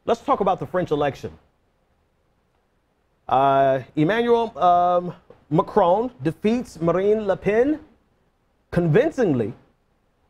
Let's talk about the French election. Emmanuel Macron defeats Marine Le Pen convincingly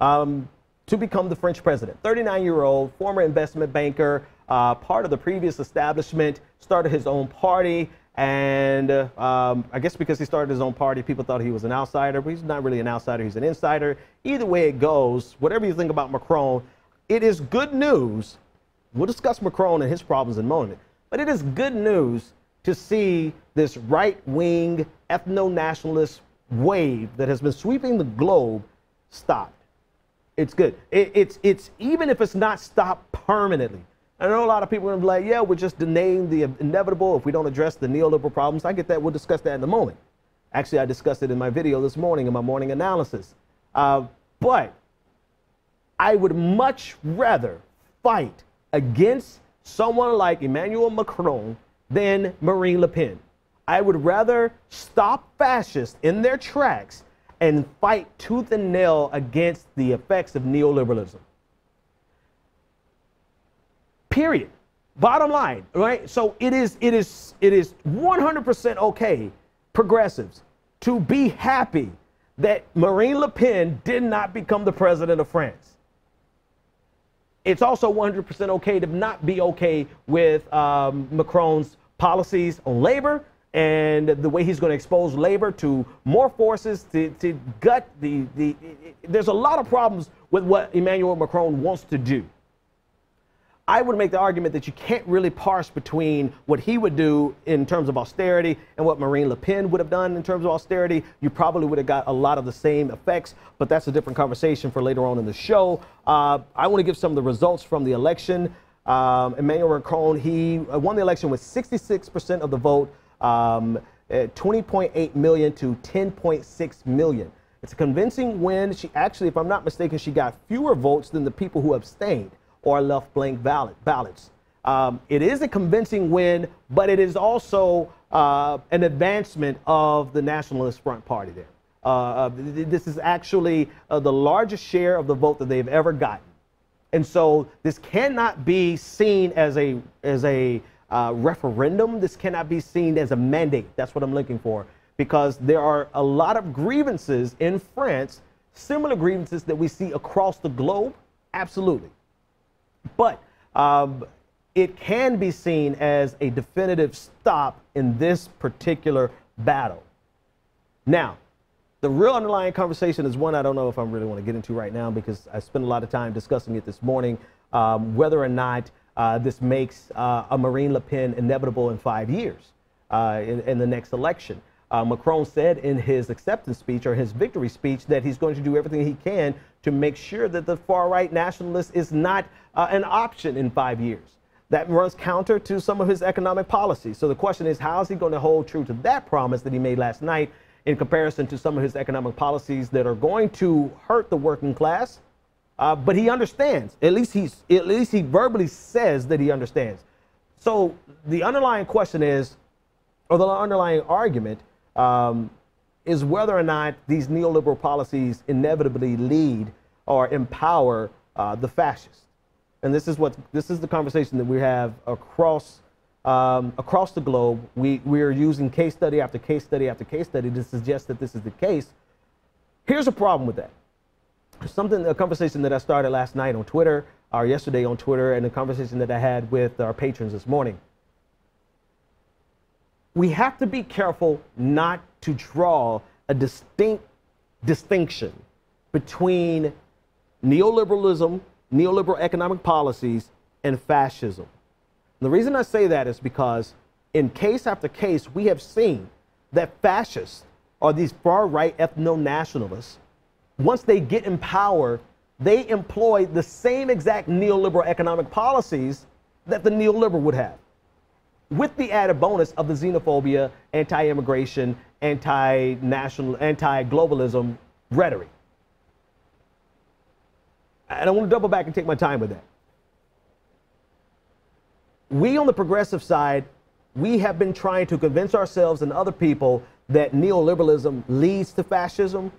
to become the French president. 39-year-old former investment banker, part of the previous establishment, started his own party. And I guess because he started his own party, people thought he was an outsider, but he's not really an outsider. He's an insider. Either way it goes, whatever you think about Macron, it is good news. We'll discuss Macron and his problems in a moment, but it is good news to see this right-wing ethno-nationalist wave that has been sweeping the globe stopped. It's good. It's even if it's not stopped permanently. I know a lot of people are going to be like, yeah, we're just denying the inevitable if we don't address the neoliberal problems. I get that. We'll discuss that in a moment. Actually, I discussed it in my video this morning in my morning analysis. But I would much rather fight against someone like Emmanuel Macron than Marine Le Pen. I would rather stop fascists in their tracks and fight tooth and nail against the effects of neoliberalism. Period. Bottom line, right? So it is 100% okay, progressives, to be happy that Marine Le Pen did not become the president of France. It's also 100% okay to not be okay with Macron's policies on labor and the way he's going to expose labor to more forces to gut there's a lot of problems with what Emmanuel Macron wants to do. I would make the argument that you can't really parse between what he would do in terms of austerity and what Marine Le Pen would have done in terms of austerity. You probably would have got a lot of the same effects, but that's a different conversation for later on in the show. I want to give some of the results from the election. Emmanuel Macron, he won the election with 66% of the vote, 20.8 million to 10.6 million. It's a convincing win. She actually, if I'm not mistaken, she got fewer votes than the people who abstained or left blank ballots. It is a convincing win, but it is also an advancement of the Nationalist Front Party there. This is actually the largest share of the vote that they've ever gotten. And so this cannot be seen as a referendum. This cannot be seen as a mandate. That's what I'm looking for, because there are a lot of grievances in France, similar grievances that we see across the globe. Absolutely. But it can be seen as a definitive stop in this particular battle. Now, the real underlying conversation is one I don't know if I really want to get into right now, because I spent a lot of time discussing it this morning, whether or not this makes a Marine Le Pen inevitable in 5 years in the next election. Macron said in his acceptance speech, or his victory speech, that he's going to do everything he can to make sure that the far-right nationalist is not an option in 5 years. That runs counter to some of his economic policies. So the question is, how is he going to hold true to that promise that he made last night in comparison to some of his economic policies that are going to hurt the working class? But he understands. At least he verbally says that he understands. So the underlying question is, or the underlying argument, is whether or not these neoliberal policies inevitably lead or empower the fascists. And this is the conversation that we have across the globe. We are using case study after case study after case study to suggest that this is the case. Here's a problem with that. A conversation that I started last night on Twitter, or yesterday on Twitter, and a conversation that I had with our patrons this morning. We have to be careful not to draw a distinction between neoliberalism, neoliberal economic policies, and fascism. And the reason I say that is because in case after case, we have seen that fascists, or these far-right ethno-nationalists, once they get in power, they employ the same exact neoliberal economic policies that the neoliberal would have, with the added bonus of the xenophobia, anti-immigration, anti-national, anti-globalism rhetoric. And I want to double back and take my time with that. We on the progressive side, we have been trying to convince ourselves and other people that neoliberalism leads to fascism.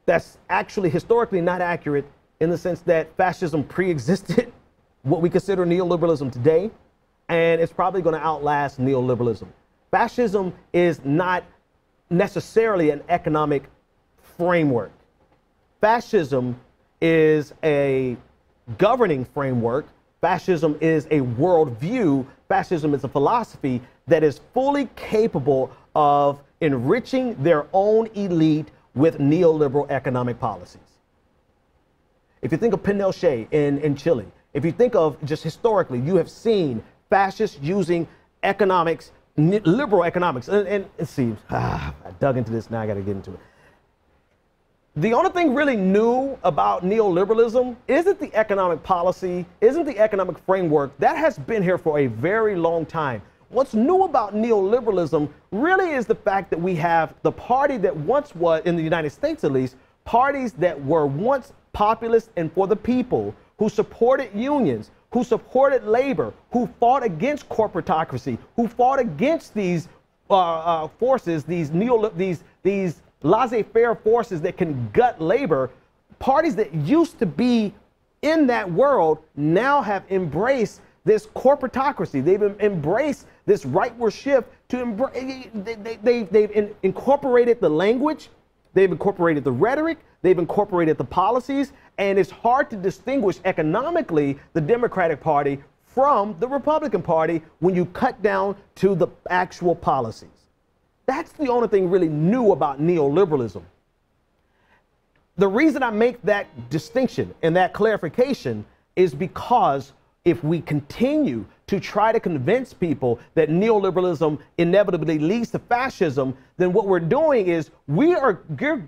That's actually historically not accurate, in the sense that fascism pre-existed what we consider neoliberalism today, and it's probably going to outlast neoliberalism. Fascism is not necessarily an economic framework. Fascism is a governing framework. Fascism is a worldview. Fascism is a philosophy that is fully capable of enriching their own elite with neoliberal economic policies. If you think of Pinochet in Chile, if you think of just historically, you have seen fascists using economics, liberal economics, and it seems, I dug into this, now I got to get into it. The only thing really new about neoliberalism isn't the economic policy, isn't the economic framework. That has been here for a very long time. What's new about neoliberalism really is the fact that we have the party that once was, in the United States at least, parties that were once populist and for the people, who supported unions, who supported labor, who fought against corporatocracy, who fought against these forces, these laissez-faire forces that can gut labor. Parties that used to be in that world now have embraced this corporatocracy. They've embraced this rightward shift to embrace. They've incorporated the language, they've incorporated the rhetoric, they've incorporated the policies, and it's hard to distinguish economically the Democratic Party from the Republican Party when you cut down to the actual policies. That's the only thing really new about neoliberalism. The reason I make that distinction and that clarification is because if we continue to try to convince people that neoliberalism inevitably leads to fascism, then what we're doing is we're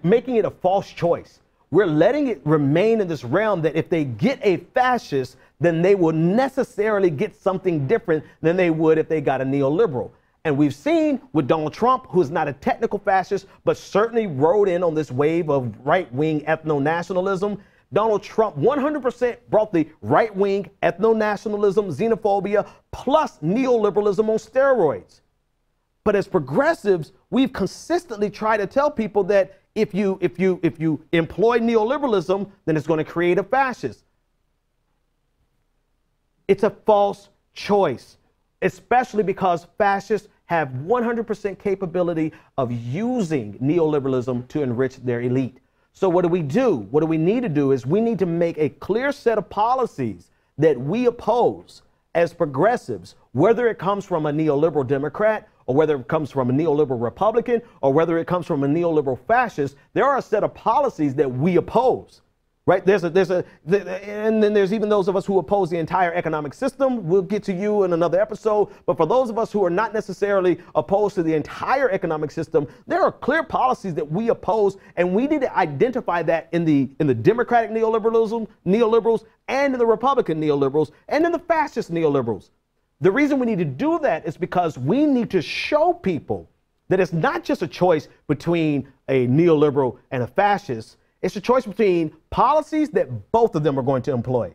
making it a false choice. We're letting it remain in this realm that if they get a fascist, then they will necessarily get something different than they would if they got a neoliberal. And we've seen with Donald Trump, who's not a technical fascist, but certainly rode in on this wave of right-wing ethno-nationalism. Donald Trump 100% brought the right-wing ethno-nationalism, xenophobia, plus neoliberalism on steroids. But as progressives, we've consistently tried to tell people that if you employ neoliberalism, then it's going to create a fascist. It's a false choice, especially because fascists have 100% capability of using neoliberalism to enrich their elite. So what do we do? What do we need to do is we need to make a clear set of policies that we oppose as progressives, whether it comes from a neoliberal Democrat or whether it comes from a neoliberal Republican or whether it comes from a neoliberal fascist. There are a set of policies that we oppose. Right? And then there's even those of us who oppose the entire economic system. We'll get to you in another episode. But for those of us who are not necessarily opposed to the entire economic system, there are clear policies that we oppose, and we need to identify that in the Democratic neoliberals, and in the Republican neoliberals, and in the fascist neoliberals. The reason we need to do that is because we need to show people that it's not just a choice between a neoliberal and a fascist. It's a choice between policies that both of them are going to employ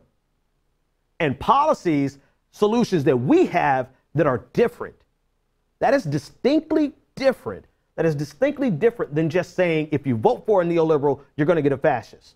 and policies, solutions that we have that are different. That is distinctly different. That is distinctly different than just saying if you vote for a neoliberal, you're going to get a fascist.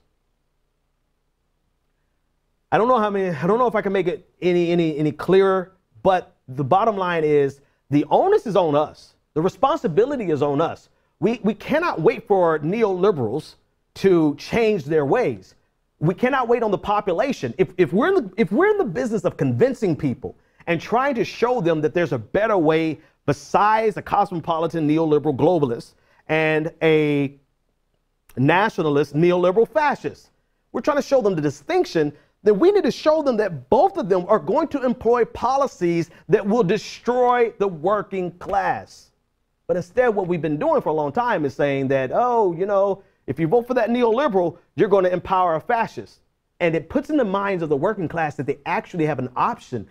I don't know if I can make it any clearer, but the bottom line is the onus is on us. The responsibility is on us. We cannot wait for neoliberals to change their ways. We cannot wait on the population. If we're in the business of convincing people and trying to show them that there's a better way besides a cosmopolitan neoliberal globalist and a nationalist neoliberal fascist, we're trying to show them the distinction, then we need to show them that both of them are going to employ policies that will destroy the working class. But instead, what we've been doing for a long time is saying that, oh, you know, if you vote for that neoliberal, you're going to empower a fascist. And it puts in the minds of the working class that they actually have an option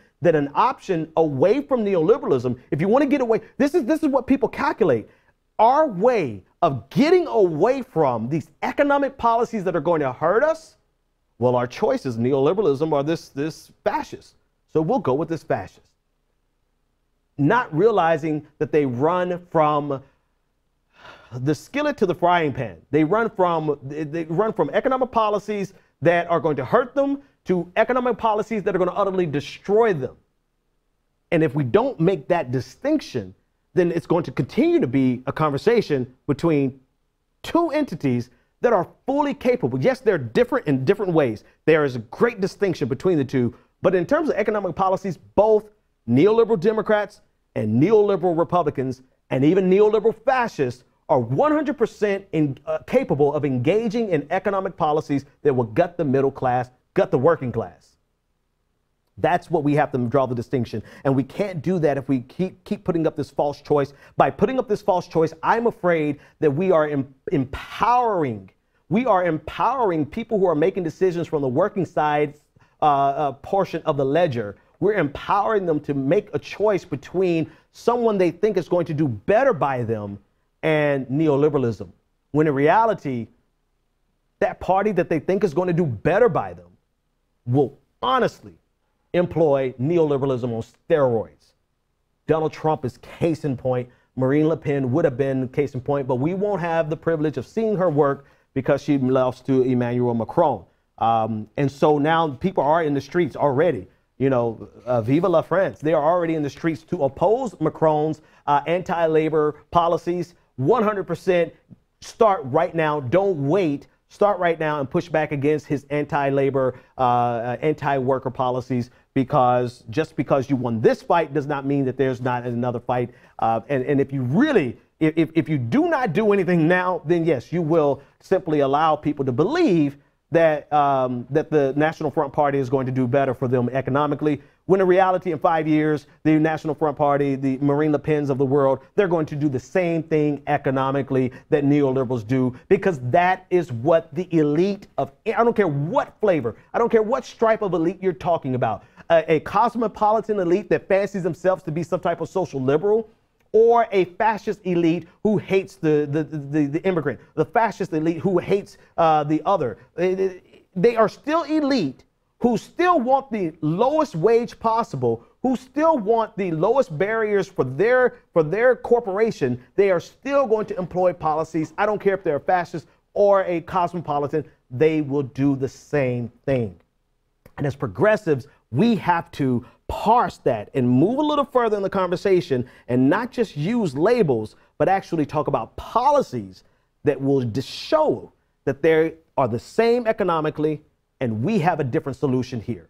away from neoliberalism. If you want to get away, this is what people calculate. Our way of getting away from these economic policies that are going to hurt us, well, our choice is neoliberalism or this fascist. So we'll go with this fascist. Not realizing that they run from the skillet to the frying pan. They run from economic policies that are going to hurt them to economic policies that are going to utterly destroy them. And if we don't make that distinction, then it's going to continue to be a conversation between two entities that are fully capable. Yes, they're different in different ways. There is a great distinction between the two. But in terms of economic policies, both neoliberal Democrats and neoliberal Republicans and even neoliberal fascists are 100% capable of engaging in economic policies that will gut the middle class, gut the working class. That's what we have to draw the distinction. And we can't do that if we keep putting up this false choice. By putting up this false choice, I'm afraid that we are empowering people who are making decisions from the working side portion of the ledger. We're empowering them to make a choice between someone they think is going to do better by them and neoliberalism, when in reality, that party that they think is going to do better by them will honestly employ neoliberalism on steroids. Donald Trump is case in point. Marine Le Pen would have been case in point, but we won't have the privilege of seeing her work because she lost to Emmanuel Macron. And so now people are in the streets already. You know, Viva la France. They are already in the streets to oppose Macron's anti-labor policies. 100% start right now. Don't wait. Start right now and push back against his anti-labor, anti-worker policies, because just because you won this fight does not mean that there's not another fight. And if you really, if you do not do anything now, then yes, you will simply allow people to believe that that the National Front Party is going to do better for them economically, when in reality in 5 years, the National Front Party, the Marine Le Pens of the world, they're going to do the same thing economically that neoliberals do, because that is what the elite of, I don't care what flavor, I don't care what stripe of elite you're talking about, a cosmopolitan elite that fancies themselves to be some type of social liberal, or a fascist elite who hates the immigrant, the fascist elite who hates the other. They are still elite, who still want the lowest wage possible, who still want the lowest barriers for their corporation. They are still going to employ policies. I don't care if they're a fascist or a cosmopolitan, they will do the same thing. And as progressives, we have to parse that and move a little further in the conversation and not just use labels, but actually talk about policies that will just show that they are the same economically, and we have a different solution here.